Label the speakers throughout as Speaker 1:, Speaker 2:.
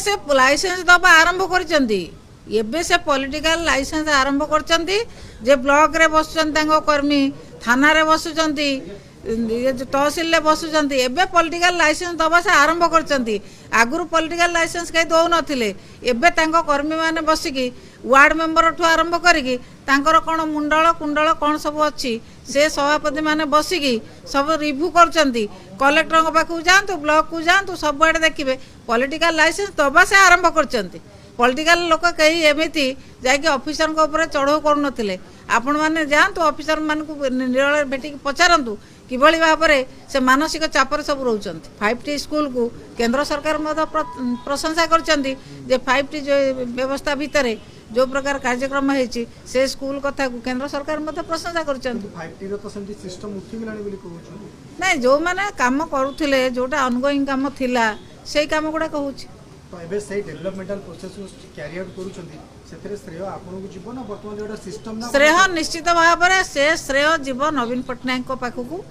Speaker 1: से लाइसेंस दबा आरंभ करचंती एबे से पॉलिटिकल लाइसेंस आरंभ करचंती जे ब्लॉक रे बसुचंती कर्मी थाना रे बसुचंती तहसिल में बसुचंती एबे पॉलिटिकल लाइसेंस दबा से आरंभ करचंती आगुरु पॉलिटिकल लाइसेंस कहीं दौ नथिले एबे तांको कर्मी माने बसिकी वार्ड मेंबर ठू आरंभ करिकी तांकर कोन मुंडल कुंडल कोन सब अच्छी से सभापति माने बसिकी सब रिव्यू करचंती कलेक्टर पाखु जातु ब्लॉक को जातु सब आड़े देखिए पॉलिटिकल लाइसेंस दबा से आरंभ करचंती पॉलिटिकल लोक कहीं एमती जाकि ऑफिसर चढ़ऊ करुनथिले आपण मैंने जातु ऑफिसर मान निरल भेटिक पचारतु किभली भाव से मानसिक चापर सब रोचंती 5T स्कूल को केंद्र सरकार प्रशंसा करचंती जे 5T जो व्यवस्था भितर जो प्रकार कार्यक्रम है से स्कूल कथा को केंद्र सरकार प्रशंसा करचंती नहीं जो मैंने काम करुले जोटा अनगोइंग काम थिला से काम गुड़ा कहूँ
Speaker 2: तो एबे से डेवलपमेंटल प्रोसेस कैरी आउट करूछंती सेथरे श्रेय आपन को जीवन वर्तमान जोटा सिस्टम ना
Speaker 1: श्रेय निश्चित भाव में से श्रेय जीवन नवीन पट्टनायक को पाखकू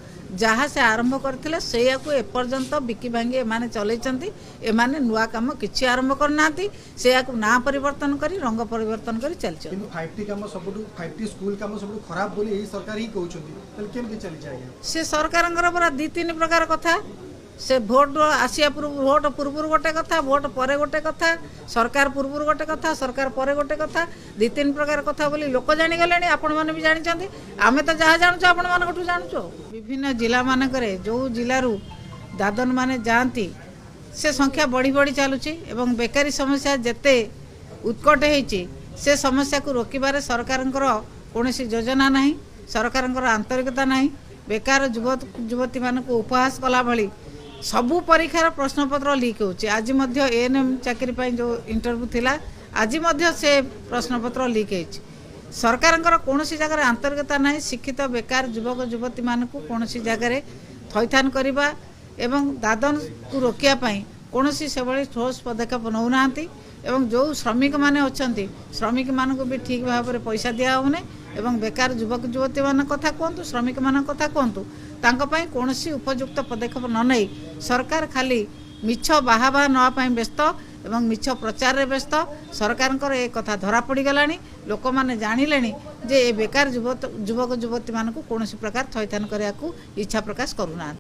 Speaker 1: जहाँ से आरंभ करथिले सेया को एपर्यंत बिकी भांगी एमाने चलैचंती एमाने नुआ काम किछि आरंभ करनाती सेया को ना परिवर्तन करी रंग परिवर्तन करी चलछ
Speaker 2: किंतु 5T काम सबटू 5T स्कूल काम सबटू खराब बोली एही सरकार ही कहउछंती तल केमति चली जाय
Speaker 1: से सरकारंगर पूरा 2-3 प्रकार कथा से भोट आसिया भोट पूर्व गोटे कथा भोट पर गोटे कथा सरकार पूर्व गोटे कथा सरकार पर गोटे कथा 2-3 प्रकार कथा बोली लोक जानीगले आपण मैंने भी जानते आम तो जहाँ जानूँ आपण मानू जानूँ विभिन्न जिला मानक जो जिलू दादन माने जाती से संख्या बढ़ी बढ़ी चलुची एवं बेकारी समस्या जेते उत्कट होती से समस्या को रोकबार सरकार कौन योजना ना सरकार आंतरिकता ना बेकार युवती मान उपहास कला भली सबू परीक्षार प्रश्नपत्र लीक होची आज मध्य एएनएम चाकरी पाई जो इंटरव्यू थिला आज मध्य से प्रश्नपत्र लीक होची सरकार कौन जगह आंतरिकता ना शिक्षित बेकार युवक युवती मान को कौन जगह थैथान करवा एवं दादन को रोकिया पाई कौन से भाई ठोस पदक्षेप नौना एवं जो श्रमिक माने अच्छी श्रमिक मान को भी ठीक भाव में पैसा दिया होने एवं बेकार युवक युवती मान कथा कहतु श्रमिक मान कथा कहतु तांकाई कौन उपयुक्त पदक्षेप न नहीं सरकार खाली मिछ बाहा नापी व्यस्त एवं मिछ प्रचार रे व्यस्त सरकार एक कथा धरा पड़गला लोक मैंने जानिले जे बेकार युवक युवती मान को कौन प्रकार थैथान करने को इच्छा प्रकाश करूना।